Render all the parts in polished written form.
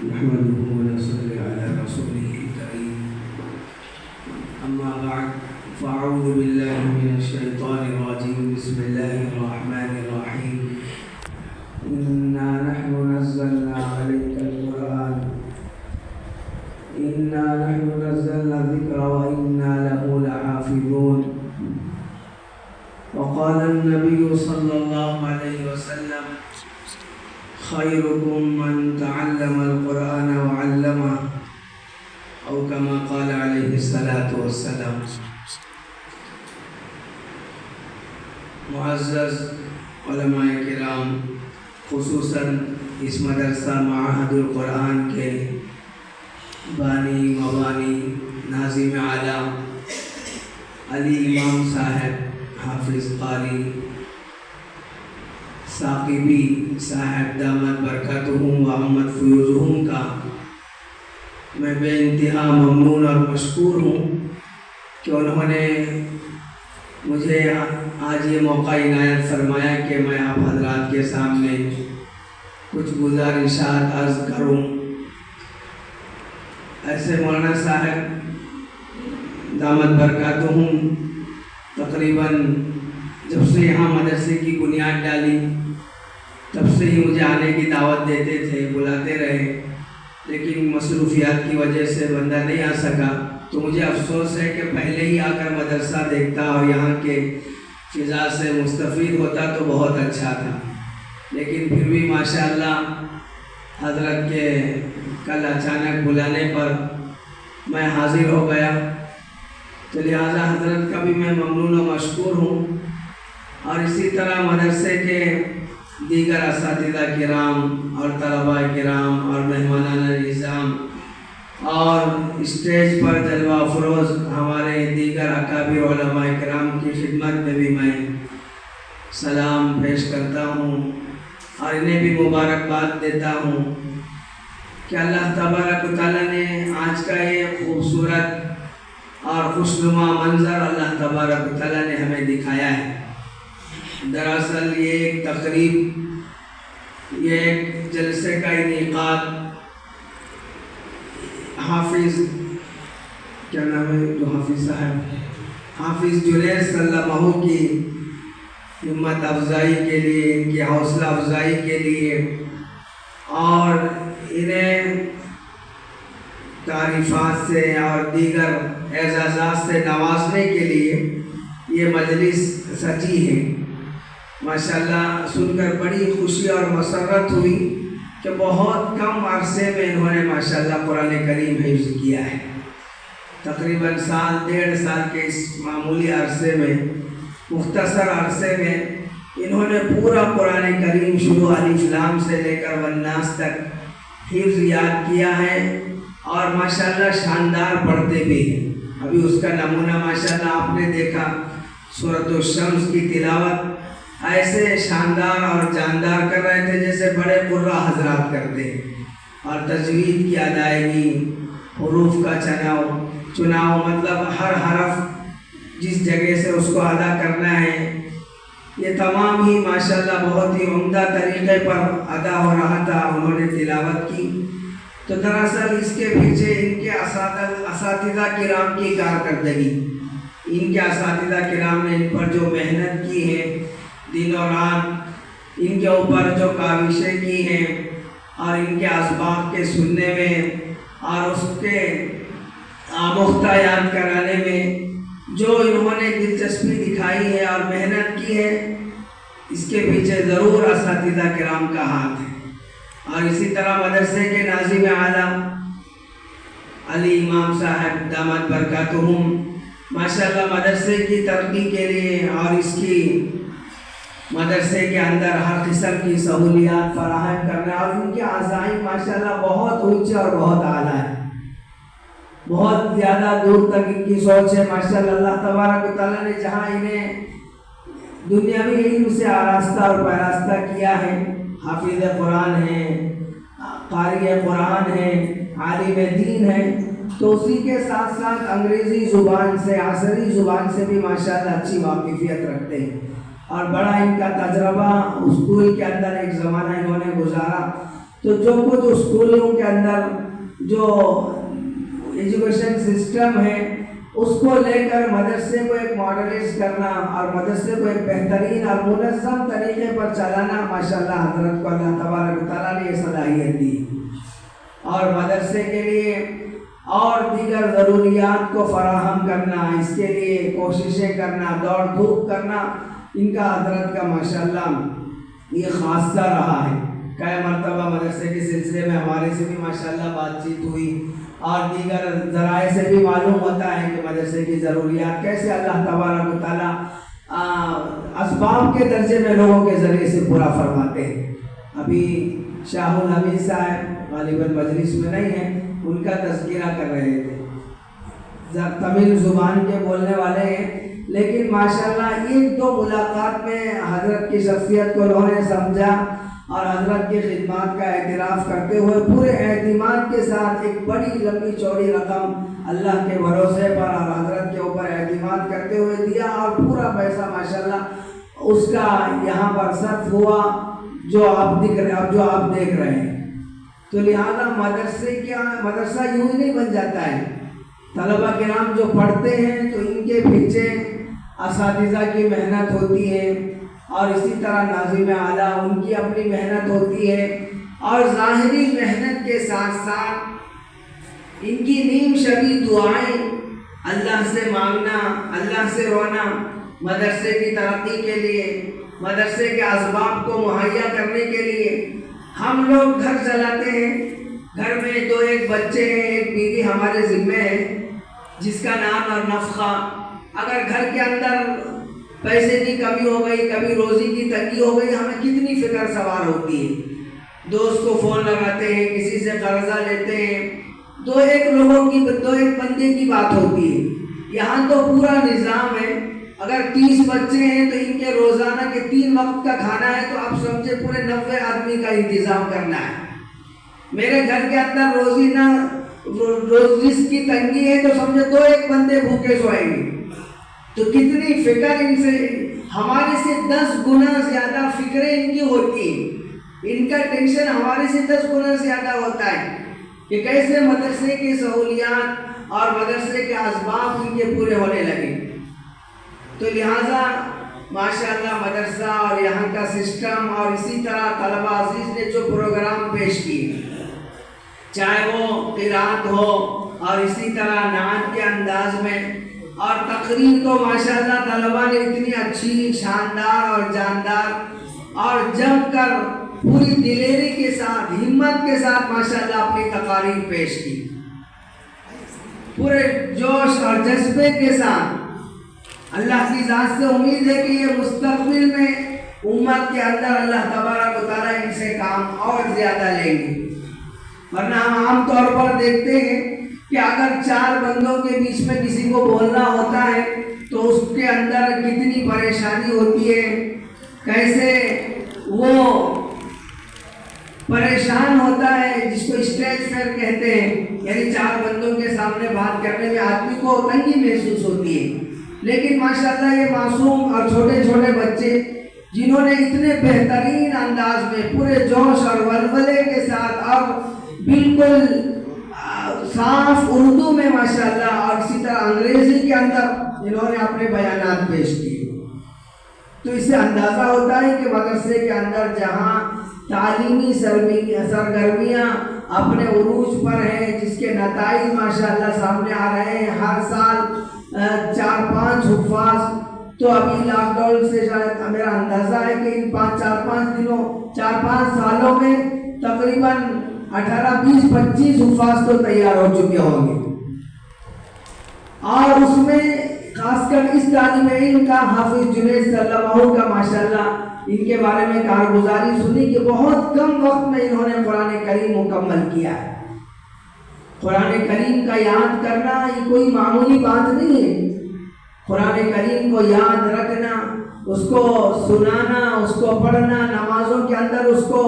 نحمده ونصلي على رسوله الكريم أما بعد فأعوذ بالله من الشيطان الرجيم بسم الله الرحمن الرحيم إنا نحن نزلنا عليك القرآن إنا نحن نزلنا الذكر وإنا له لحافظون وقال النبي صلى الله عليه وسلم خيركم من تعلم القرآن وعلمه أو كما قال عليه الصلاة والسلام۔ معزز علماء کرام، خصوصاً اس مدرسہ معہد القرآن کے بانی مبانی ناظم اعلیٰ علی امام صاحب حافظ قاری ثاقبی صاحب دامت برکاتہم و عمت فیوزہم کا میں بے انتہا ممنون اور مشکور ہوں کہ انہوں نے مجھے آج یہ موقع عنایت فرمایا کہ میں آپ حضرات کے سامنے کچھ گزارشات عرض کروں۔ ایسے مولانا صاحب دامت برکاتہم تقریباً جب سے یہاں مدرسے کی بنیاد ڈالی تب سے ہی مجھے آنے کی دعوت دیتے تھے، بلاتے رہے، لیکن مصروفیات کی وجہ سے بندہ نہیں آ سکا۔ تو مجھے افسوس ہے کہ پہلے ہی آ کر مدرسہ دیکھتا اور یہاں کے فضا سے مستفید ہوتا تو بہت اچھا تھا، لیکن پھر بھی ماشاءاللہ حضرت کے کل اچانک بلانے پر میں حاضر ہو گیا، تو لہٰذا حضرت کا بھی میں ممنون و مشکور ہوں۔ اور اسی طرح مدرسے کے دیگر اساتذہ کرام اور طلباء کرام اور مہمانان نظام اور اسٹیج پر جلوہ افروز ہمارے دیگر اکابر علماء کرام کی خدمت میں بھی میں سلام پیش کرتا ہوں اور انہیں بھی مبارکباد دیتا ہوں کہ اللہ تبارک و تعالیٰ نے آج کا یہ خوبصورت اور خوشنما منظر اللہ تبارک و تعالیٰ نے ہمیں دکھایا ہے۔ دراصل یہ ایک تقریب، یہ ایک جلسے کا انعقاد حافظ کیا نام ہے جو حافظ صاحب حافظ جنید صلی اللہ علیہ وسلم کی ہمت افزائی کے لیے، ان کی حوصلہ افزائی کے لیے اور انہیں تعریفات سے اور دیگر اعزازات سے نوازنے کے لیے یہ مجلس سجی ہے۔ ماشاءاللہ سن کر بڑی خوشی اور مسرت ہوئی کہ بہت کم عرصے میں انہوں نے ماشاءاللہ قرآن کریم حفظ کیا ہے۔ تقریباً سال ڈیڑھ سال کے اس معمولی عرصے میں، مختصر عرصے میں انہوں نے پورا قرآن کریم شروع الف لام سے لے کر والناس تک حفظ یاد کیا ہے اور ماشاءاللہ شاندار پڑھتے بھی ہیں۔ ابھی اس کا نمونہ ماشاءاللہ آپ نے دیکھا، سورۃ الشمس کی تلاوت ایسے شاندار اور جاندار کر رہے تھے جیسے بڑے قرہ حضرات کرتے ہیں، اور تجوید کی ادائیگی، حروف کا چناؤ مطلب ہر حرف جس جگہ سے اس کو ادا کرنا ہے، یہ تمام ہی ماشاءاللہ بہت ہی عمدہ طریقے پر ادا ہو رہا تھا۔ انہوں نے تلاوت کی تو دراصل اس کے پیچھے ان کے اساتذہ کرام کی کارکردگی، ان کے اساتذہ کرام نے ان پر جو محنت کی ہے، دن و رات ان کے اوپر جو کاوشیں کی ہیں اور ان کے اسباق کے سننے میں اور اس کے آموختہ یاد کرانے میں جو انہوں نے دلچسپی دکھائی ہے اور محنت کی ہے، اس کے پیچھے ضرور اساتذہ کرام کا ہاتھ ہے۔ اور اسی طرح مدرسے کے ناظم اعلیٰ علی امام صاحب دامت برکاتہم ماشاءاللہ مدرسے کی ترقی کے لیے اور اس کی مدرسے کے اندر ہر قسم کی سہولیات فراہم کرنا، اور ان کے عزائم ماشاءاللہ بہت اونچے اور بہت اعلیٰ ہیں، بہت زیادہ دور تک ان کی سوچ ہے۔ ماشاءاللہ اللہ تبارک و تعالیٰ نے جہاں انہیں دنیاوی علم سے آراستہ اور پیراستہ کیا ہے، حافظ قرآن ہیں، قاری قرآن ہیں، عالم دین ہیں، تو اسی کے ساتھ ساتھ انگریزی زبان سے، عصری زبان سے بھی ماشاءاللہ اچھی واقفیت رکھتے ہیں، اور بڑا ان کا تجربہ اسکول کے اندر ایک زمانہ انہوں نے گزارا تو جو کچھ اسکولوں کے اندر جو ایجوکیشن سسٹم ہے اس کو لے کر مدرسے کو ایک ماڈرنائز کرنا اور مدرسے کو ایک بہترین اور منظم طریقے پر چلانا، ماشاءاللہ حضرت کو اللہ تبارک و تعالیٰ نے یہ صلاحیت دی، اور مدرسے کے لیے اور دیگر ضروریات کو فراہم کرنا، اس کے لیے کوششیں کرنا، دوڑ دھوپ کرنا، ان کا حضرت کا ماشاءاللہ یہ خاصہ رہا ہے۔ کئی مرتبہ مدرسے کے سلسلے میں ہمارے سے بھی ماشاءاللہ بات چیت ہوئی، اور دیگر ذرائع سے بھی معلوم ہوتا ہے کہ مدرسے کی ضروریات کیسے اللہ تبارک و تعالیٰ اسباب کے درجے میں لوگوں کے ذریعے سے پورا فرماتے ہیں۔ ابھی شاہ الحمید صاحب غالباً مجلس میں نہیں ہیں، ان کا تذکرہ کر رہے تھے، تمل زبان کے بولنے والے ہیں، لیکن ماشاءاللہ ایک دو ملاقات میں حضرت کی شخصیت کو انہوں نے سمجھا اور حضرت کی خدمات کا اعتراف کرتے ہوئے پورے اعتماد کے ساتھ ایک بڑی لمبی چوڑی رقم اللہ کے بھروسے پر اور حضرت کے اوپر اعتماد کرتے ہوئے دیا، اور پورا پیسہ ماشاءاللہ اس کا یہاں پر صرف ہوا جو آپ دیکھ رہے ہیں۔ تو لہذا مدرسہ یوں ہی نہیں بن جاتا ہے۔ طلبہ کرام جو پڑھتے ہیں تو ان کے پیچھے اساتذہ کی محنت ہوتی ہے، اور اسی طرح ناظم اعلیٰ ان کی اپنی محنت ہوتی ہے، اور ظاہری محنت کے ساتھ ساتھ ان کی نیم شبی دعائیں، اللہ سے مانگنا، اللہ سے رونا، مدرسے کی ترقی کے لیے، مدرسے کے اسباب کو مہیا کرنے کے لیے۔ ہم لوگ گھر چلاتے ہیں، گھر میں دو ایک بچے ہیں، ایک بیوی ہمارے ذمہ ہے جس کا نام اور نفقہ۔ اگر گھر کے اندر پیسے کی کمی ہو گئی، کبھی روزی کی تنگی ہو گئی، ہمیں کتنی فکر سوار ہوتی ہے۔ دوست کو فون لگاتے ہیں، کسی سے قرضہ لیتے ہیں، دو ایک بندے کی بات ہوتی ہے۔ یہاں تو پورا نظام ہے، اگر 30 بچے ہیں تو ان کے روزانہ کے 3 وقت کا کھانا ہے، تو آپ سمجھے پورے 90 آدمی کا انتظام کرنا ہے۔ میرے گھر کے اندر روزی کی تنگی ہے تو سمجھے 2-1 بندے بھوکے سوئیں گے، تو کتنی فکر ان سے، ہمارے سے 10 گنا زیادہ فکریں ان کی ہوتی ہیں، ان کا ٹینشن ہمارے سے 10 گنا زیادہ ہوتا ہے کہ کیسے مدرسے کی سہولیات اور مدرسے کے اسباب ان کے پورے ہونے لگے۔ تو لہٰذا ماشاءاللہ مدرسہ اور یہاں کا سسٹم، اور اسی طرح طلبہ عزیز نے جو پروگرام پیش کیے، چاہے وہ قرات ہو اور اسی طرح نعت کے انداز میں، اور تقریر تو ماشاءاللہ طلبہ نے اتنی اچھی، شاندار اور جاندار اور جم کر پوری دلیری کے ساتھ، ہمت کے ساتھ ماشاءاللہ اپنی تقاریر پیش کی، پورے جوش اور جذبے کے ساتھ۔ اللہ کی ذات سے امید ہے کہ یہ مستقبل میں امت کے اندر اللہ تبارک و تعالیٰ ان سے کام اور زیادہ لیں گے، ورنہ ہم عام طور پر دیکھتے ہیں کہ اگر 4 بندوں کے بیچ میں کسی کو بولنا ہوتا ہے تو اس کے اندر کتنی پریشانی ہوتی ہے، کیسے وہ پریشان ہوتا ہے، جس کو اسٹیج فیئر کہتے ہیں، یعنی 4 بندوں کے سامنے بات کرنے میں آدمی کو تنگی محسوس ہوتی ہے۔ لیکن ماشاءاللہ یہ معصوم اور چھوٹے چھوٹے بچے جنہوں نے اتنے بہترین انداز میں پورے جوش اور ولولے کے ساتھ اور بالکل صاف اردو میں ماشاءاللہ اور اسی طرح انگریزی کے اندر انہوں نے اپنے بیانات پیش کیے، تو اس سے اندازہ ہوتا ہے کہ مدرسے کے اندر جہاں تعلیمی سرگرمیاں اپنے عروج پر ہیں، جس کے نتائج ماشاءاللہ سامنے آ رہے ہیں، ہر سال 4-5 حفاظ، تو ابھی لاک ڈاؤن سے شاید میرا اندازہ ہے کہ ان 4-5 سالوں میں تقریباً 18-20-25 حفاظ تو تیار ہو چکے ہوں گے، اور اس میں خاص کر اس طالب علم کا حافظ جنید صلی اللہ کا ماشاءاللہ ان کے بارے میں کارگزاری سنی کہ بہت کم وقت میں انہوں نے قرآن کریم مکمل کیا ہے۔ قرآن کریم کا یاد کرنا یہ کوئی معمولی بات نہیں ہے، قرآن کریم کو یاد رکھنا، اس کو سنانا، اس کو پڑھنا، نمازوں کے اندر اس کو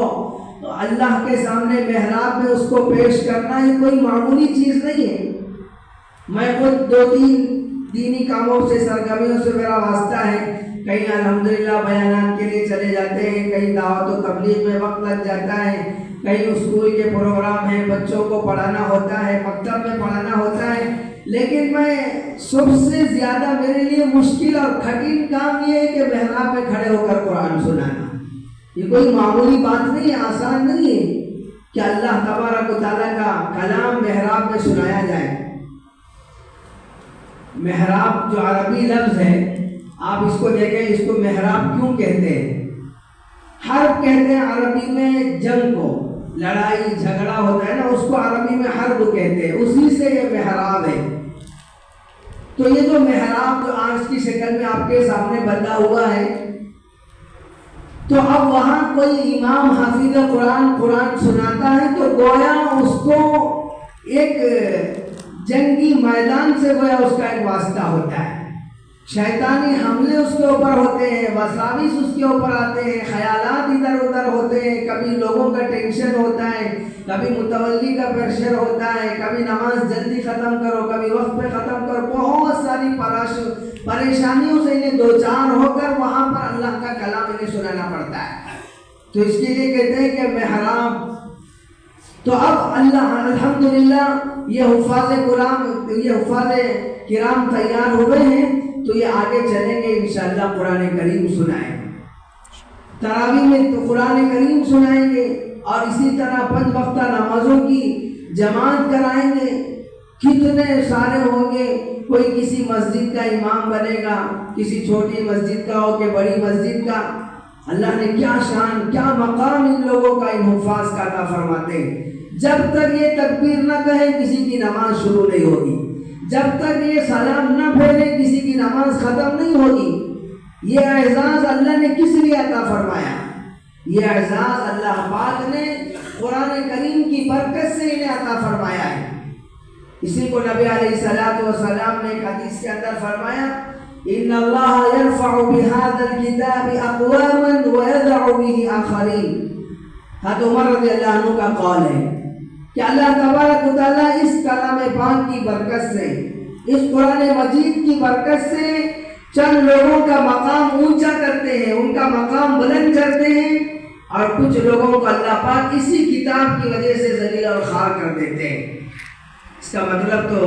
اللہ کے سامنے محراب میں اس کو پیش کرنا، یہ کوئی معمولی چیز نہیں ہے۔ میں خود 2-3 دینی کاموں سے، سرگرمیوں سے میرا واسطہ ہے، کہیں الحمدللہ بیانات کے لیے چلے جاتے ہیں، کہیں دعوت و تبلیغ میں وقت لگ جاتا ہے، کہیں اسکول کے پروگرام ہیں، بچوں کو پڑھانا ہوتا ہے، مکتب میں پڑھانا ہوتا ہے، لیکن میں سب سے زیادہ میرے لیے مشکل اور کٹھن کام یہ ہے کہ محراب میں کھڑے ہو کر قرآن سنانا۔ یہ کوئی معمولی بات نہیں ہے، آسان نہیں ہے کہ اللہ تبارک و تعالیٰ کا کلام محراب میں سنایا جائے۔ محراب جو عربی لفظ ہے، آپ اس کو دیکھیں، اس کو محراب کیوں کہتے ہیں؟ حرب کہتے ہیں عربی میں جنگ کو، لڑائی جھگڑا ہوتا ہے نا، اس کو عربی میں حرب کہتے ہیں، اسی سے یہ محراب ہے۔ تو یہ جو محراب جو آج کی شکل میں آپ کے سامنے بنا ہوا ہے، تو اب وہاں کوئی امام حافظ قرآن سناتا ہے تو گویا اس کو ایک جنگی میدان سے گویا اس کا ایک واسطہ ہوتا ہے، شیطانی حملے اس کے اوپر ہوتے ہیں، وساوس اس کے اوپر آتے ہیں، خیالات ادھر ادھر ہوتے ہیں، کبھی لوگوں کا ٹینشن ہوتا ہے، کبھی متولی کا پریشر ہوتا ہے، کبھی نماز جلدی ختم کرو، کبھی وقت پہ ختم کرو، بہت ساری پریشانیوں سے انہیں دوچار ہو کر وہاں پر اللہ کا کلام انہیں سنانا پڑتا ہے۔ تو اس کے لیے کہتے ہیں کہ محراب۔ تو اب اللہ الحمدللہ یہ حفاظ کرام تیار ہوئے ہیں، تو یہ آگے چلیں گے انشاءاللہ قرآن کریم سنائیں، تراویح میں تو قرآن کریم سنائیں گے، اور اسی طرح 5 وقتہ نمازوں کی جماعت کرائیں گے۔ کتنے سارے ہوں گے، کوئی کسی مسجد کا امام بنے گا، کسی چھوٹی مسجد کا ہو کہ بڑی مسجد کا۔ اللہ نے کیا شان، کیا مقام ان لوگوں کا، ان حفاظ کا عطا فرماتے ہیں۔ جب تک یہ تکبیر نہ کہے کسی کی نماز شروع نہیں ہوگی، جب تک یہ سلام نہ پھیرے کسی کی نماز ختم نہیں ہوگی۔ یہ اعزاز اللہ نے کس لیے عطا فرمایا؟ یہ اعزاز اللہ پاک نے قرآن کریم کی برکت سے انہیں عطا فرمایا ہے۔ اسی کو نبی علیہ السلام نے ایک حدیث کے اندر فرمایا، ان اللہ یرفع بهذا الكتاب اقواما ويضع به آخرین۔ حضرت عمر رضی اللہ عنہ کا قول ہے کہ اللہ تبارک و تعالیٰ اس کلام پاک کی برکت سے، اس قرآن مجید کی برکت سے چند لوگوں کا مقام اونچا کرتے ہیں، ان کا مقام بلند کرتے ہیں، اور کچھ لوگوں کو اللہ پاک اسی کتاب کی وجہ سے ذلیل اور خوار کر دیتے ہیں۔ اس کا مطلب تو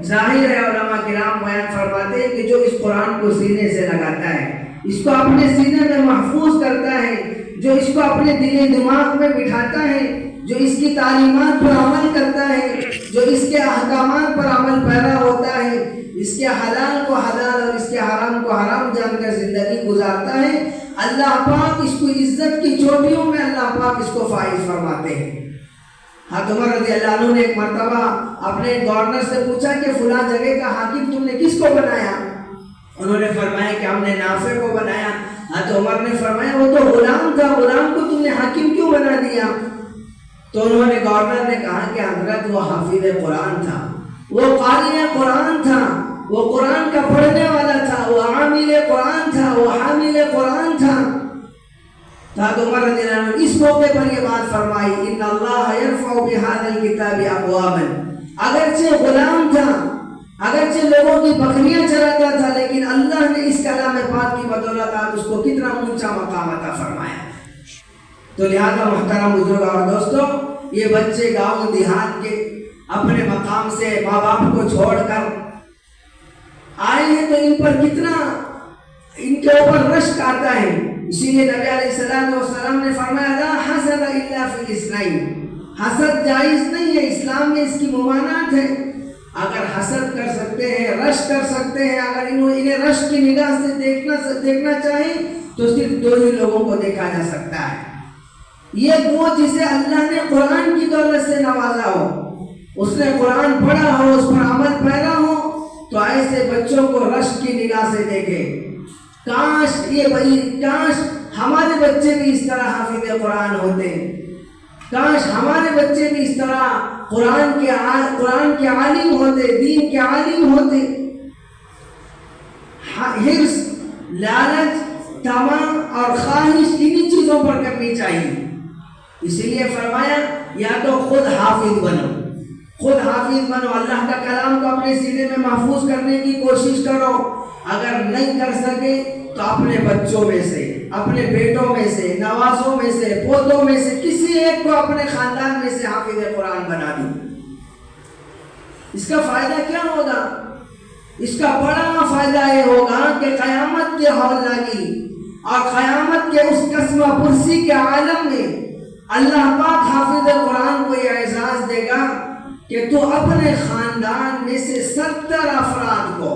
ظاہر ہے، علماء کرام بیان فرماتے ہیں کہ جو اس قرآن کو سینے سے لگاتا ہے، اس کو اپنے سینے میں محفوظ کرتا ہے، جو اس کو اپنے دل دماغ میں بٹھاتا ہے، جو اس کی تعلیمات پر عمل کرتا ہے، جو اس کے احکامات پر عمل پیرا ہوتا ہے، اس کے حلال کو حلال اور اس کے حرام کو حرام جان کر زندگی گزارتا ہے، اللہ پاک اس کو عزت کی چوٹیوں میں اللہ پاک اس کو فائز فرماتے ہیں۔ حضرت عمر رضی اللہ عنہ نے ایک مرتبہ اپنے گورنر سے پوچھا کہ فلاں جگہ کا حاکم تم نے کس کو بنایا؟ انہوں نے فرمایا کہ ہم نے نافع کو بنایا۔ حضرت عمر نے فرمایا وہ تو غلام تھا، غلام کو تم نے حاکم کیوں بنا دیا؟ تو انہوں نے گورنر نے کہا کہ حضرت وہ حافظ قرآن تھا، وہ قاری قرآن تھا، وہ قرآن کا پڑھنے والا تھا، وہ عامل قرآن تھا، وہ حامل قرآن تھا۔ حضرت عمر رضی اللہ عنہ اس موقع پر یہ بات فرمائی، ان اللہ یرفع بهذا الكتاب اقواما۔ اگرچہ غلام تھا، اگرچہ لوگوں کی بکریاں چراتا تھا، لیکن اللہ نے اس کلام پاک کی بدولت آج اس کو کتنا اونچا مقام عطا فرمایا۔ تو لہذا محترم بزرگ اور دوستو، یہ بچے گاؤں دیہات کے اپنے مقام سے ماں باپ کو چھوڑ کر آئے ہیں، تو ان پر کتنا ان کے اوپر رشک آتا ہے۔ اسی لیے نبی علیہ السلام نے فرمایا لا حسد الا فی الاسنین، حسد جائز نہیں ہے، اسلام میں اس کی ممانعت ہے۔ اگر حسد کر سکتے ہیں، رشک کر سکتے ہیں، اگر انہیں رشک کی نگاہ سے دیکھنا چاہیں تو صرف 2 ہی لوگوں کو دیکھا جا سکتا ہے، یہ وہ جسے اللہ نے قرآن کی دولت سے نوازا ہو، اس نے قرآن پڑھا ہو، اس پر عمل پیرا ہو، تو ایسے بچوں کو رشک کی نگاہ سے دیکھے۔ کاش ہمارے بچے بھی اس طرح حافظ قرآن ہوتے، کاش ہمارے بچے بھی اس طرح قرآن کے عالم ہوتے، دین کے عالم ہوتے۔ حرص، لالچ، طمع اور خواہش انہی چیزوں پر کرنی چاہیے۔ اسی لیے فرمایا یا تو خود حافظ بنو، خود حافظ بنو، اللہ کا کلام کو اپنے سینے میں محفوظ کرنے کی کوشش کرو، اگر نہیں کر سکے تو اپنے بچوں میں سے، اپنے بیٹوں میں سے، نوازوں میں سے، پوتوں میں سے کسی ایک کو اپنے خاندان میں سے حافظ قرآن بنا دو۔ اس کا فائدہ کیا ہوگا؟ اس کا بڑا فائدہ یہ ہوگا کہ قیامت کے ہول لگی اور قیامت کے اس قسمہ پرسی کے عالم میں اللہ پاک حافظ قرآن کو یہ اعزاز دے گا کہ تو اپنے خاندان میں سے 70 افراد کو،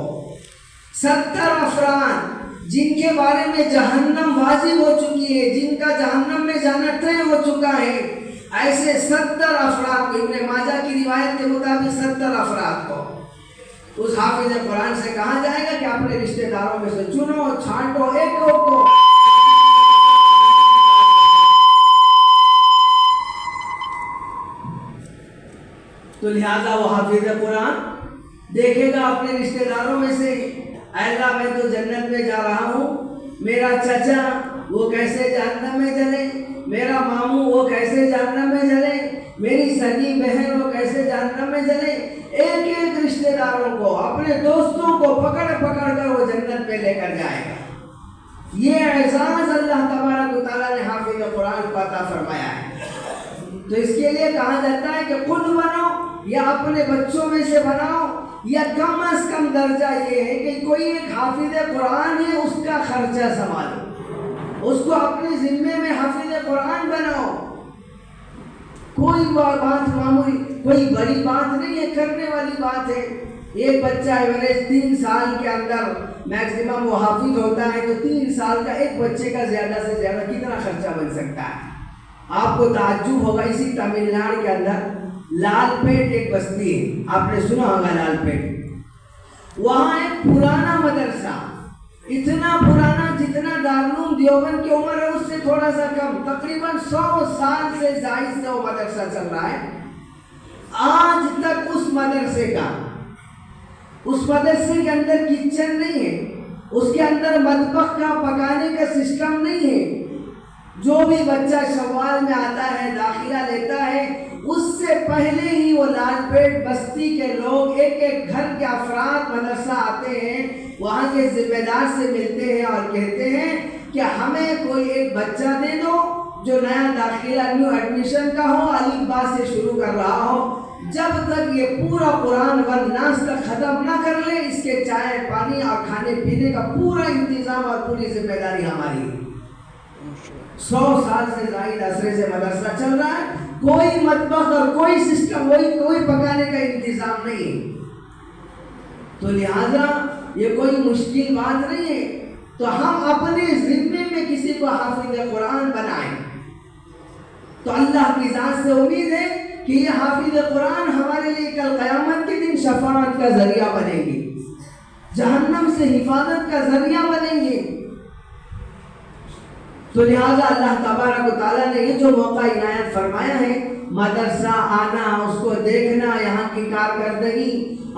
70 افراد جن کے بارے میں جہنم واجب ہو چکی ہے، جن کا جہنم میں جانا طے ہو چکا ہے، ایسے 70 افراد کو، ابن ماجہ کی روایت کے مطابق 70 افراد کو اس حافظ قرآن سے کہا جائے گا کہ اپنے رشتہ داروں میں سے چنو، چھانٹو ایک کو۔ تو لہذا وہ حافظ قرآن دیکھے گا اپنے رشتہ داروں میں سے، اے اللہ میں تو جنت میں جا رہا ہوں، میرا چچا وہ کیسے جہنم میں جلے، میرا ماموں وہ کیسے جہنم میں جلے، میری سگی بہن وہ کیسے جہنم میں جلے۔ ایک ایک رشتہ داروں کو، اپنے دوستوں کو پکڑ پکڑ کر وہ جنت میں لے کر جائے گا۔ یہ اعزاز اللہ تبارک و تعالیٰ نے حافظ قرآن کو عطا فرمایا ہے۔ تو اس کے لیے کہا جاتا ہے کہ خود بناؤ یا اپنے بچوں میں سے بناؤ، یا کم از کم درجہ یہ ہے کہ کوئی ایک حافظ قرآن ہے، اس کا خرچہ سنبھالو، اس کو اپنے ذمے میں حافظ قرآن بناؤ۔ کوئی بات معمولی، کوئی بڑی بات نہیں ہے، کرنے والی بات ہے۔ ایک بچہ ایوریج 3 سال کے اندر میکسیمم وہ حافظ ہوتا ہے، تو 3 سال کا ایک بچے کا زیادہ سے زیادہ کتنا خرچہ بن سکتا ہے؟ آپ کو تعجب ہوگا، اسی تمل ناڈو کے اندر لال پیٹ ایک بستی ہے، آپ نے سنا ہوگا لال پیٹ، وہاں ایک پرانا مدرسہ، اتنا پرانا جتنا دارالعلوم دیوبند کی عمر ہے اس سے تھوڑا سا کم، تقریباً 100 سال سے زائد سے وہ مدرسہ چل رہا ہے۔ آج تک اس مدرسے کے اندر کچن نہیں ہے، اس کے اندر مطبخ کا پکانے کا سسٹم نہیں ہے۔ جو بھی بچہ شوال میں آتا ہے، داخلہ لیتا ہے، اس سے پہلے ہی وہ لال پیٹ بستی کے لوگ، ایک ایک گھر کے افراد مدرسہ آتے ہیں، وہاں کے ذمہ دار سے ملتے ہیں اور کہتے ہیں کہ ہمیں کوئی ایک بچہ دے دو جو نیا داخلہ، نیو ایڈمیشن کا ہو، الف با سے شروع کر رہا ہو، جب تک یہ پورا قرآن والناس تک ختم نہ کر لے، اس کے چائے پانی اور کھانے پینے کا پورا انتظام اور پوری ذمہ داری ہماری ہے۔ 100 سال سے زائد عرصے سے مدرسہ چل رہا ہے، کوئی مطبخ اور کوئی سسٹم، کوئی پکانے کا انتظام نہیں ہے۔ تو لہذا یہ کوئی مشکل بات نہیں ہے، تو ہم اپنے ذمے میں کسی کو حافظ قرآن بنائیں، تو اللہ کی ذات سے امید ہے کہ یہ حافظ قرآن ہمارے لیے کل قیامت کے دن شفاعت کا ذریعہ بنیں گے، جہنم سے حفاظت کا ذریعہ بنیں گے۔ تو لہذا اللہ تبارک و تعالیٰ نے یہ جو موقع عنایت فرمایا ہے، مدرسہ آنا، اس کو دیکھنا، یہاں کی کارکردگی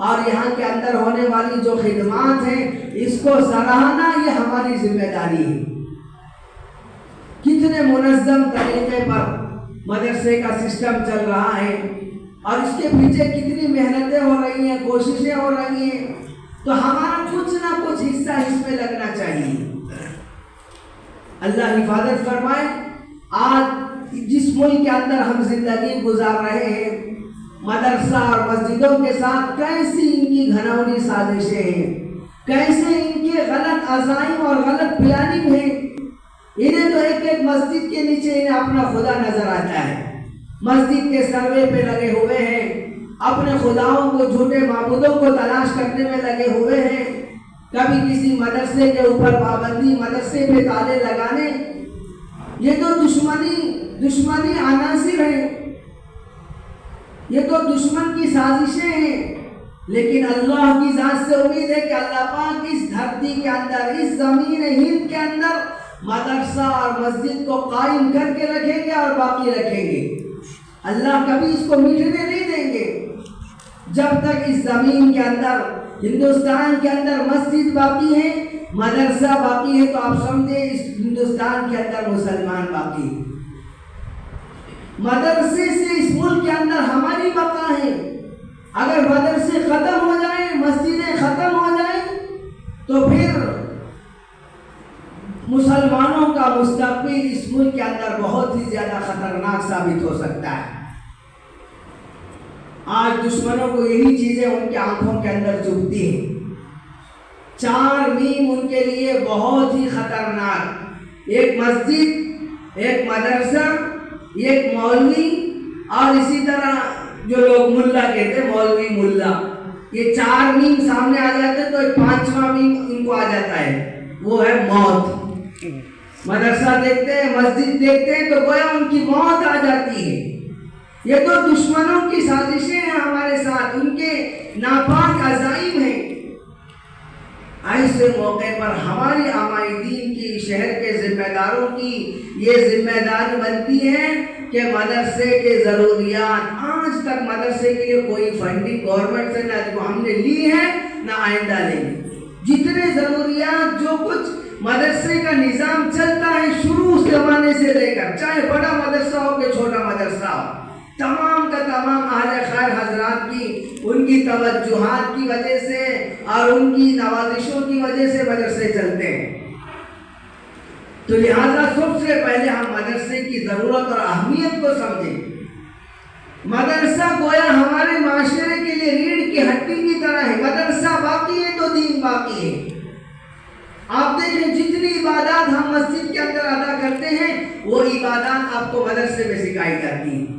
اور یہاں کے اندر ہونے والی جو خدمات ہیں، اس کو سراہنا، یہ ہماری ذمہ داری ہے۔ کتنے منظم طریقے پر مدرسے کا سسٹم چل رہا ہے اور اس کے پیچھے کتنی محنتیں ہو رہی ہیں، کوششیں ہو رہی ہیں، تو ہمارا کچھ نہ کچھ حصہ اس میں لگنا چاہیے۔ اللہ حفاظت فرمائے، آج جس ملک کے اندر ہم زندگی گزار رہے ہیں، مدرسہ اور مسجدوں کے ساتھ کیسی ان کی گھناؤنی سازشیں ہیں، کیسے ان کے غلط عزائم اور غلط پلاننگ ہے۔ انہیں تو ایک ایک مسجد کے نیچے انہیں اپنا خدا نظر آتا ہے، مسجد کے سروے پہ لگے ہوئے ہیں، اپنے خداؤں کو، جھوٹے معبودوں کو تلاش کرنے میں لگے ہوئے ہیں، کبھی کسی مدرسے کے اوپر پابندی، مدرسے پہ تالے لگانے، یہ تو دشمنی عناصر ہیں، یہ تو دشمن کی سازشیں ہیں۔ لیکن اللہ کی ذات سے امید ہے کہ اللہ پاک اس دھرتی کے اندر، اس زمین ہند کے اندر مدرسہ اور مسجد کو قائم کر کے رکھیں گے اور باقی رکھیں گے۔ اللہ کبھی اس کو مٹنے نہیں دیں گے۔ جب تک اس زمین کے اندر، ہندوستان کے اندر مسجد باقی ہے، مدرسہ باقی ہے، تو آپ سمجھیں اس ہندوستان کے اندر مسلمان باقی ہے۔ مدرسے سے اس ملک کے اندر ہماری بقا ہے۔ اگر مدرسے ختم ہو جائیں، مسجدیں ختم ہو جائیں، تو پھر مسلمانوں کا مستقبل اس ملک کے اندر بہت ہی زیادہ خطرناک ثابت ہو سکتا ہے۔ آج دشمنوں کو یہی چیزیں ان کی آنکھوں کے اندر چبھتی ہیں۔ 4 میم ان کے لیے بہت ہی خطرناک، ایک مسجد، ایک مدرسہ، ایک مولوی، اور اسی طرح جو لوگ ملا کہتے ہیں، مولوی ملا، یہ 4 میم سامنے آ جاتے ہیں تو ایک 5واں میم ان کو آ جاتا ہے، وہ ہے موت۔ مدرسہ دیکھتے ہیں، مسجد دیکھتے ہیں تو گویا ان کی موت آ جاتی ہے۔ یہ تو دشمنوں کی سازشیں ہیں ہمارے ساتھ، ان کے ناپاک عزائم ہیں۔ ایسے موقع پر ہماری عامائدین کی، شہر کے ذمہ داروں کی یہ ذمہ داری بنتی ہے کہ مدرسے کے ضروریات، آج تک مدرسے کے لیے کوئی فنڈنگ گورنمنٹ سے نہ ہم نے لی ہے نہ آئندہ لیں گے۔ جتنے ضروریات، جو کچھ مدرسے کا نظام چلتا ہے شروع اس زمانے سے لے کر، چاہے بڑا مدرسہ ہو کہ چھوٹا مدرسہ ہو، تمام کا تمام اہل خیر حضرات کی، ان کی توجہات کی وجہ سے اور ان کی نوازشوں کی وجہ سے مدرسے چلتے ہیں۔ تو لہذا سب سے پہلے ہم مدرسے کی ضرورت اور اہمیت کو سمجھیں۔ مدرسہ گویا ہمارے معاشرے کے لیے ریڑھ کی ہڈی کی طرح ہے۔ مدرسہ باقی ہے تو دین باقی ہے۔ آپ دیکھیں جتنی عبادات ہم مسجد کے اندر ادا کرتے ہیں وہ عبادات آپ کو مدرسے میں سکھائی جاتی ہیں۔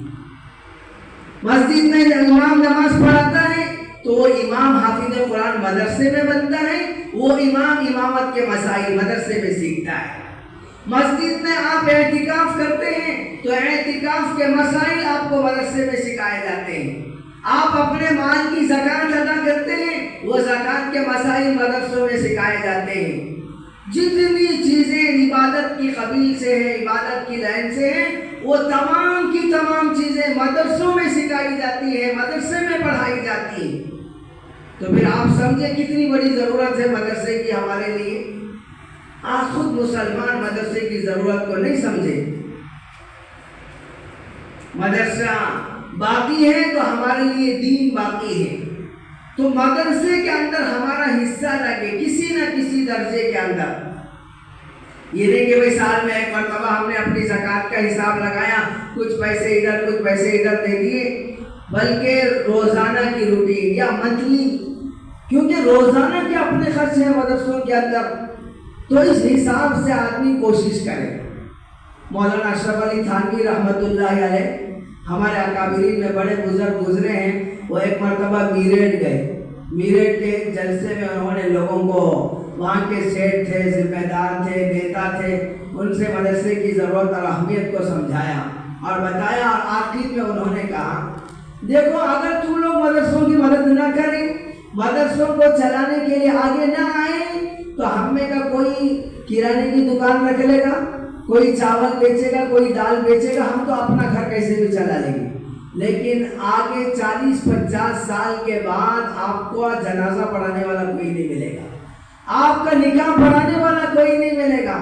مسجد میں امام نماز پڑھاتا ہے تو وہ امام حافظ قرآن مدرسے میں بنتا ہے، وہ امام امامت کے مسائل مدرسے میں سیکھتا ہے۔ مسجد میں آپ اعتکاف کرتے ہیں تو اعتکاف کے مسائل آپ کو مدرسے میں سکھائے جاتے ہیں۔ آپ اپنے مال کی زکات ادا کرتے ہیں، وہ زکات کے مسائل مدرسوں میں سکھائے جاتے ہیں۔ جتنی چیزیں عبادت کی قبیل سے ہیں، عبادت کی لائن سے ہیں، وہ تمام کی تمام چیزیں مدرسوں میں سکھائی جاتی ہیں، مدرسے میں پڑھائی جاتی ہیں۔ تو پھر آپ سمجھیں کتنی بڑی ضرورت ہے مدرسے کی ہمارے لیے۔ آج خود مسلمان مدرسے کی ضرورت کو نہیں سمجھے۔ مدرسہ باقی ہے تو ہمارے لیے دین باقی ہے۔ تو مدرسے کے اندر ہمارا حصہ لگے کسی نہ کسی درجے کے اندر۔ یہ نہیں کہ بھئی سال میں ایک مرتبہ ہم نے اپنی زکات کا حساب لگایا، کچھ پیسے ادھر کچھ پیسے ادھر دے دیے، بلکہ روزانہ کی روٹین یا منتھلی، کیونکہ روزانہ کے اپنے خرچ ہیں مدرسوں کے اندر، تو اس حساب سے آدمی کوشش کرے۔ مولانا اشرف علی تھانوی رحمۃ اللہ علیہ ہمارے اکابرین میں بڑے بزرگ گزرے ہیں، وہ ایک مرتبہ میرٹھ گئے۔ میرٹھ کے ایک جلسے میں انہوں نے لوگوں کو، وہاں کے سیٹ تھے، ذمہ دار تھے، نیتا تھے، ان سے مدرسے کی ضرورت اور اہمیت کو سمجھایا اور بتایا، اور آخر میں انہوں نے کہا دیکھو اگر تم لوگ مدرسوں کی مدد نہ کریں، مدرسوں کو چلانے کے لیے آگے نہ آئیں، تو ہم میں کا کوئی کرانے کی دکان رکھ لے گا، کوئی چاول بیچے گا، کوئی دال بیچے گا، ہم تو اپنا گھر کیسے بھی چلا لیں گے، لیکن آگے 40-50 سال کے بعد آپ کو جنازہ پڑھانے والا کوئی نہیں ملے گا، آپ کا نکاح پڑھانے والا کوئی نہیں ملے گا،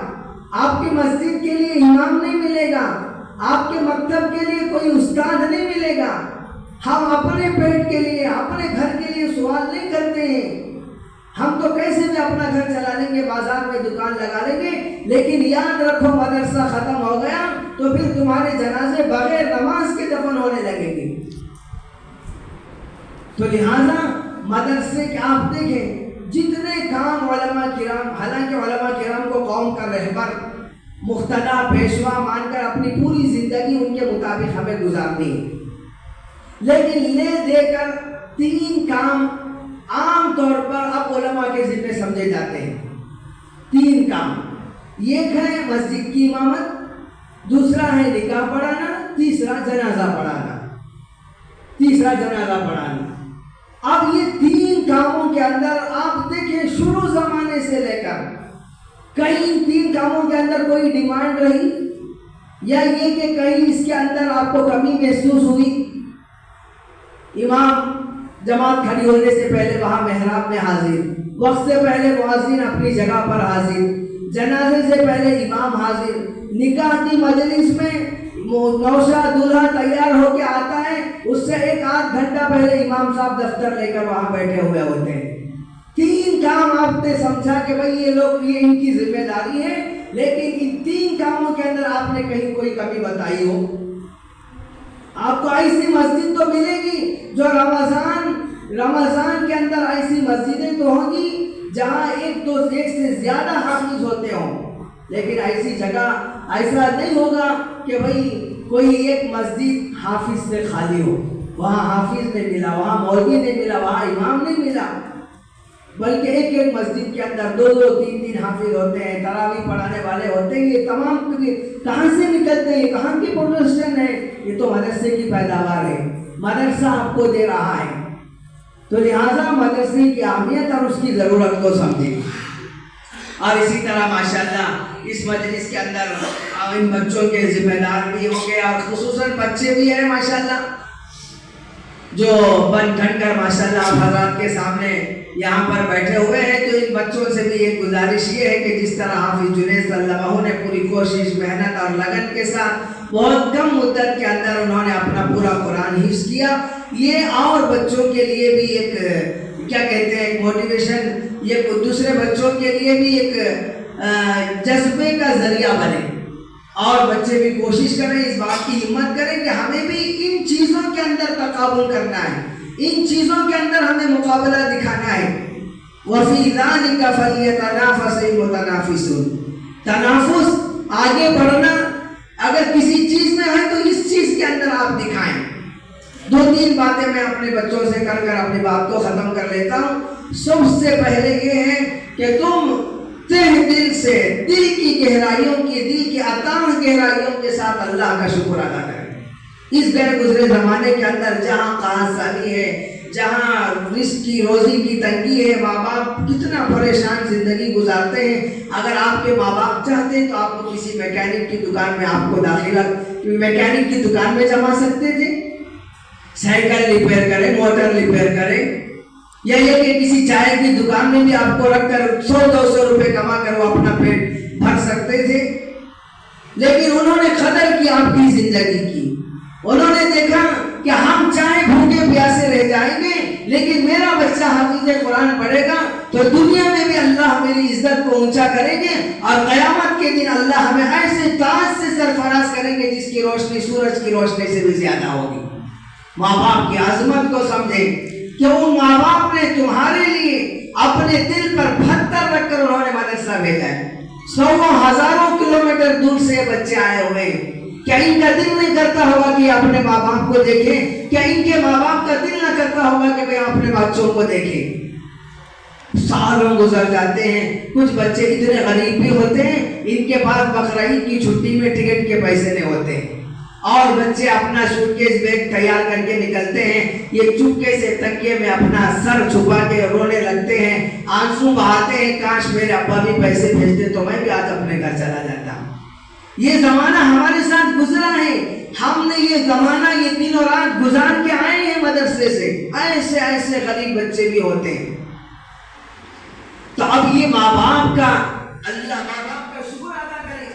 آپ کی مسجد کے لیے امام نہیں ملے گا، آپ کے مکتب کے لیے کوئی استاد نہیں ملے گا۔ ہم اپنے پیٹ کے لیے، اپنے گھر کے لیے سوال نہیں کرتے ہیں، ہم تو کیسے بھی اپنا گھر چلا لیں گے، بازار میں دکان لگا لیں گے، لیکن یاد رکھو مدرسہ ختم ہو گیا تو پھر تمہارے جنازے بغیر نماز کے دفن ہونے لگیں گے۔ تو لہذا مدرسے کے آپ دیکھیں جتنے کام علماء کرام، حالانکہ علماء کرام کو قوم کا رہبر، مقتدا، پیشوا مان کر اپنی پوری زندگی ان کے مطابق ہمیں گزارنی ہے، لیکن لے دے کر 3 کام عام طور پر اب علماء کے ذمہ سمجھے جاتے ہیں۔ 3 کام، ایک ہے مسجد کی امامت، دوسرا ہے نکاح پڑھانا، تیسرا جنازہ پڑھانا۔ اب یہ 3 کاموں کے اندر آپ دیکھیں شروع زمانے سے لے کر کہیں 3 کاموں کے اندر کوئی ڈیمانڈ رہی یا یہ کہ کہیں اس کے اندر آپ کو کمی محسوس ہوئی؟ امام جماعت کھڑی ہونے سے پہلے وہاں محراب میں حاضر، وقت سے پہلے مؤذن اپنی جگہ پر حاضر، جنازے سے پہلے امام حاضر، نکاح کی مجلس میں نوشا دولہا تیار ہو کے آتا ہے، اس سے 1 آدھ گھنٹہ پہلے امام صاحب دفتر لے کر وہاں بیٹھے ہوئے ہوتے ہیں۔ 3 3 کام آپ نے سمجھا کہ بھائی یہ لوگ یہ ان کی ذمہ داری ہے، لیکن ان 3 کاموں کے اندر آپ نے کہیں کوئی کمی بتائی ہو؟ آپ کو ایسی مسجد تو ملے گی جو رمضان کے اندر ایسی مسجدیں تو ہوں گی جہاں ایک سے زیادہ حافظ ہوتے ہوں، لیکن ایسی جگہ ایسا نہیں ہوگا کہ بھئی کوئی ایک مسجد حافظ سے خالی ہو، وہاں حافظ نہیں ملا، وہاں مولوی نہیں ملا، وہاں امام نہیں ملا، بلکہ ایک مسجد کے اندر 2 3 حافظ ہوتے ہیں، تراویح پڑھانے والے ہوتے ہیں۔ یہ تمام کہاں سے نکلتے ہیں؟ کہاں کی پروڈکشن ہے؟ یہ تو مدرسے کی پیداوار ہے، مدرسہ آپ کو دے رہا ہے، تو لہٰذا مدرسے کی اہمیت اور اس کی ضرورت کو سمجھیں۔ اور اسی طرح ماشاءاللہ اس مجلس کے اندر ان بچوں کے ذمہ دار بھی ہوں گے، اور خصوصاً بچے بھی ہیں ماشاءاللہ جو بن ٹھن کر ماشاءاللہ آپ حضرات کے سامنے یہاں پر بیٹھے ہوئے ہیں۔ تو ان بچوں سے بھی ایک گزارش یہ ہے کہ جس طرح حافظ جنید صلی اللہ علیہ وسلم نے پوری کوشش، محنت اور لگن کے ساتھ بہت کم مدت کے اندر انہوں نے اپنا پورا قرآن حفظ کیا، یہ اور بچوں کے لیے بھی ایک کیا کہتے ہیں ایک موٹیویشن، یہ دوسرے بچوں کے لیے بھی ایک جذبے کا ذریعہ بنے، اور بچے بھی کوشش کریں، اس بات کی ہمت کریں کہ ہمیں بھی ان چیزوں کے اندر تقابل کرنا ہے، ان چیزوں کے اندر ہمیں مقابلہ دکھانا ہے۔ وَفِي ذَلِكَ فَلْيَتَنَافَسِ الْمُتَنَافِسُونَ، تنافس، آگے بڑھنا اگر کسی چیز میں ہے تو اس چیز کے اندر آپ دکھائیں۔ 2 3 باتیں میں اپنے بچوں سے کر اپنی بات کو ختم کر لیتا ہوں۔ سب سے پہلے یہ ہے کہ تم تہ دل سے، دل کی گہرائیوں کی، دل کی اتاہ گہرائیوں کے ساتھ اللہ کا شکر ادا کریں۔ اس گئے گزرے زمانے کے اندر جہاں قحط سالی ہے، جہاں رزق کی روزی کی تنگی ہے، ماں باپ کتنا پریشان زندگی گزارتے ہیں، اگر آپ کے ماں باپ چاہتے ہیں تو آپ کو کسی میکینک کی دکان میں آپ کو داخلہ میکینک کی دکان میں جما سکتے تھے، سائیکل ریپیئر کرے، موٹر ریپیئر کرے، یا یہ کہ کسی چائے کی دکان میں بھی آپ کو رکھ کر 100 200 روپے کما کر وہ اپنا پیٹ بھر سکتے تھے، لیکن انہوں نے قدر کی آپ کی زندگی کی۔ انہوں نے دیکھا کہ ہم چاہے بھوکے پیاسے رہ جائیں گے، لیکن میرا بچہ حافظ قرآن پڑھے گا تو دنیا میں بھی اللہ میری عزت کو اونچا کریں گے، اور قیامت کے دن اللہ ہمیں ایسے تاج سے سرفراز کریں گے جس کی روشنی سورج کی روشنی سے بھی زیادہ ہوگی۔ ماں باپ کی عظمت کو سمجھیں کہ ان ماں باپ نے تمہارے لیے اپنے دل پر پتھر رکھ کر انہوں نے مدرسہ بھیجا ہے، 100 ہزاروں کلومیٹر دور سے بچے آئے ہوئے ہیں۔ کیا ان کا دل نہیں کرتا ہوگا کہ اپنے ماں باپ کو دیکھیں؟ کیا ان کے ماں باپ کا دل نہ کرتا ہوگا کہ وہ اپنے بچوں کو دیکھیں؟ سالوں گزر جاتے ہیں، کچھ بچے اتنے غریب بھی ہوتے ہیں ان کے پاس بقرعید کی چھٹی میں ٹکٹ کے پیسے نہیں ہوتے، اور بچے اپنا سوٹ کیس بیگ تیار کر کے نکلتے ہیں، یہ چپکے سے تکیے میں اپنا سر چھپا کے رونے لگتے ہیں، آنسو بہاتے ہیں، کاش میرے ابا بھی پیسے بھیجتے تو میں بھی آج اپنے گھر چلا جاتا۔ یہ زمانہ ہمارے ساتھ گزرا ہے، ہم نے یہ زمانہ یہ دن اور رات گزار کے آئے ہیں مدرسے سے، ایسے ایسے غریب بچے بھی ہوتے ہیں۔ تو اب یہ ماں باپ کا اللہ ماں باپ کا شکر ادا کریں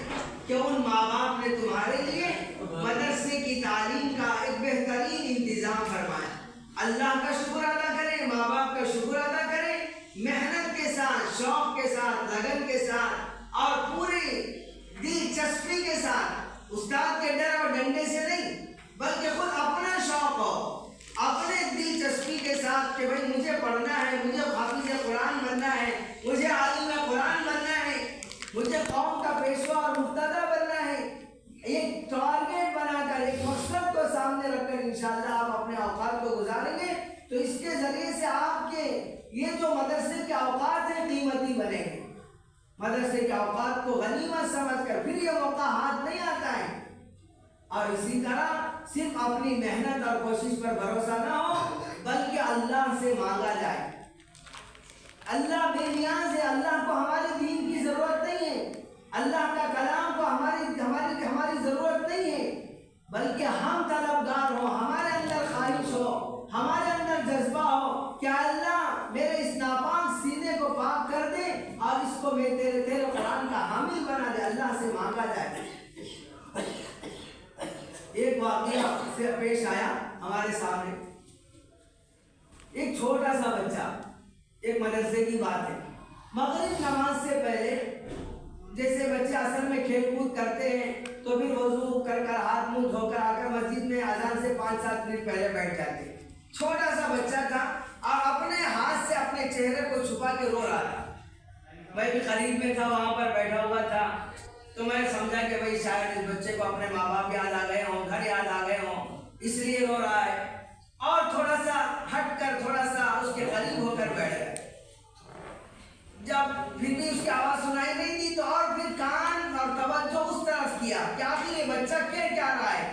کہ ان ماں باپ نے تمہارے لیے مدرسے کی تعلیم کا ایک بہترین انتظام فرمایا۔ اللہ کا شکر ادا کریں، ماں باپ کا شکر ادا کریں، محنت کے ساتھ، شوق کے ساتھ، لگن کے ساتھ اور پوری دلچسپی کے ساتھ، استاد کے ڈر اور ڈنڈے سے نہیں بلکہ خود اپنا شوق ہو، اپنے دلچسپی کے ساتھ کہ بھائی مجھے پڑھنا ہے، مجھے حافظ قرآن بننا ہے، مجھے عالم قرآن بننا ہے، مجھے قوم کا پیشوا اور مقتدی بننا ہے، ایک ٹارگیٹ بنا کر ایک مقصد کو سامنے رکھ کر انشاءاللہ آپ اپنے اوقات کو گزاریں گے تو اس کے ذریعے سے آپ کے یہ جو مدرسے کے اوقات ہیں قیمتی بنے گے۔ مدرسے کے اوقات کو غنیمت سمجھ کر پھر یہ موقع ہاتھ نہیں آتا ہے، اور اسی طرح صرف اپنی محنت اور کوشش پر بھروسہ نہ ہو بلکہ اللہ سے مانگا جائے۔ اللہ بے نیاز ہے، اللہ کو ہمارے دین کی ضرورت نہیں ہے، اللہ کا کلام کو ہماری ضرورت نہیں ہے، بلکہ ہم طلبگار ہو، ہمارے اندر خواہش ہو، ہمارے اندر جذبہ ہو کہ اللہ میرے اس ناپاک سینے کو پاک کر دے اور اس کو میں تیرے قرآن کا حامل بنا دے، اللہ سے مانگا جائے۔ ایک واقعہ سے پیش آیا ہمارے سامنے، ایک چھوٹا سا بچہ ایک مدرسے کی بات ہے، مغرب نماز سے پہلے جیسے بچے اصل میں کھیل کود کرتے ہیں تو پھر وضو کر کر ہاتھ منہ دھو کر آ کر مسجد میں اذان سے 5-7 منٹ پہلے بیٹھ جاتے ہیں۔ چھوٹا سا بچہ تھا اور اپنے ہاتھ سے اپنے چہرے کو چھپا کے رو رہا تھا۔ میں بھی قریب میں تھا، وہاں پر بیٹھا ہوا تھا، تو میں سمجھا کہ بھائی شاید اس بچے کو اپنے ماں باپ یاد آ گئے ہوں، گھر یاد آ گئے ہوں، اس لیے رو رہا ہے، اور تھوڑا سا ہٹ کر تھوڑا سا اس کے قریب ہو کر بیٹھ گئے۔ جب پھر بھی اس کی آواز سنائی نہیں دی تو اور پھر کان اور توجہ اس طرف کیا کہ آخر یہ بچہ کہہ کیا رہا ہے،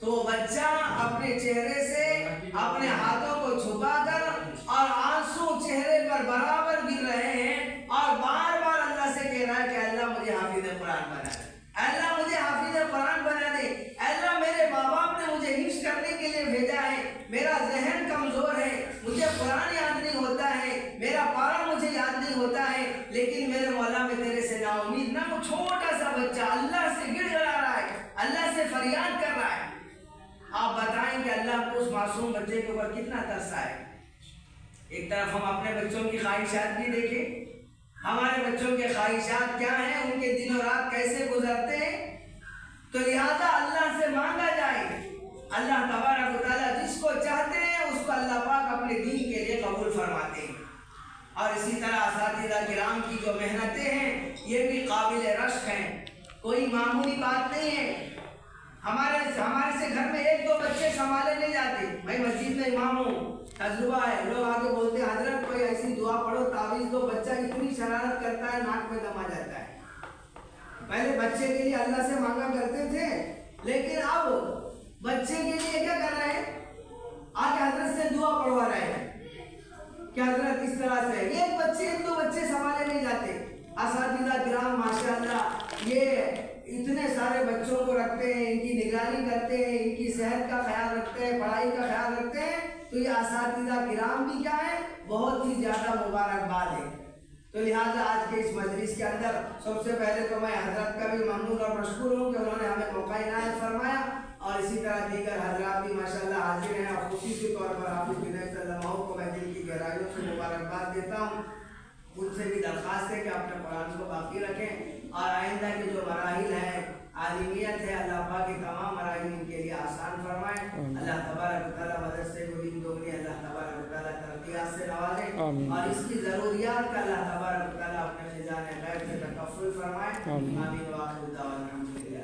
تو بچہ اپنے چہرے سے اپنے ہاتھوں کو چھپا کر اور آنسو چہرے پر برابر گر رہے ہیں اور بار بار اللہ سے کہہ رہا ہے کہ اللہ مجھے حافظ قرآن بنا دے، اللہ مجھے حافظ قرآن بنا دے، اللہ میرے ماں باپ نے مجھے حفظ کرنے کے لیے بھیجا ہے، میرا ذہن کمزور ہے، مجھے قرآن یاد نہیں ہوتا ہے، میرا پارا مجھے یاد نہیں ہوتا ہے، لیکن میرے مولا میں تیرے سے نا امید نہ۔ وہ چھوٹا سا بچہ اللہ سے گڑ گڑا رہا ہے، اللہ سے فریاد کر رہا ہے۔ آپ بتائیں کہ اللہ کو اس معصوم بچے کے اوپر کتنا ترس ہے۔ ایک طرف ہم اپنے بچوں کی خواہشات بھی دیکھیں، ہمارے بچوں کے خواہشات کیا ہیں، ان کے دن و رات کیسے گزرتے ہیں، تو لہذا اللہ سے مانگا جائے۔ اللہ تبارک و تعالیٰ جس کو چاہتے ہیں اس کو اللہ پاک اپنے دین کے لیے قبول فرماتے ہیں۔ اور اسی طرح اساتذہ کرام کی جو محنتیں ہیں یہ بھی قابل رشک ہیں، کوئی معمولی بات نہیں ہے۔ ہمارے سے گھر میں 1-2 بچے سنبھالے نہیں جاتے، میں مسجد میں امام ہوں، تجربہ ہے، لوگ آگے بولتے ہیں حضرت کوئی ایسی دعا پڑھو تعویذ دو، بچہ اتنی شرارت کرتا ہے ناک میں دم آ جاتا ہے۔ پہلے بچے کے لیے اللہ سے مانگا کرتے تھے، لیکن اب بچے کے لیے کیا کر رہے ہیں، آگے حضرت سے دعا پڑھوا رہے ہیں کہ حضرت اس طرح سے۔ ایک بچے 1-2 بچے سنبھالے نہیں جاتے۔ اساتذہ کرام ماشاءاللہ یہ اتنے سارے بچوں کو رکھتے ہیں، ان کی نگرانی کرتے ہیں، ان کی صحت کا خیال رکھتے ہیں، پڑھائی کا خیال رکھتے ہیں، تو یہ اساتذہ کرام بھی کیا ہے، بہت ہی زیادہ مبارکباد ہے۔ تو لہٰذا آج کے اس مجلس کے اندر سب سے پہلے تو میں حضرت کا بھی ممنون اور مشکور ہوں کہ انہوں نے ہمیں موقع عنایت فرمایا، اور اسی طرح دیگر حضرات بھی ماشاءاللہ حاضر ہیں، اور خصوصی طور پر حافظ بن صلی اللہ علیہ وسلم کو میں دل کی گہرائیوں سے مبارکباد دیتا ہوں۔ ان سے بھی درخواست ہے کہ اپنے قرآن کو باقی رکھیں، اور آئندہ کے جو مراحل ہیں، عالمیت ہے، اللہ پاک کے تمام مراحل ان کے لیے آسان فرمائیں۔ اللہ تبارک و تعالیٰ مدرسے کو دین دوگنی اللہ تبارک و تعالیٰ ترقیات سے نوازے، اور اس کی ضروریات کا اللہ تبارک و تعالیٰ اپنے خزانہ غیب سے تکفل فرمائے۔ آمین۔ وآخر دعوانا الحمدللہ۔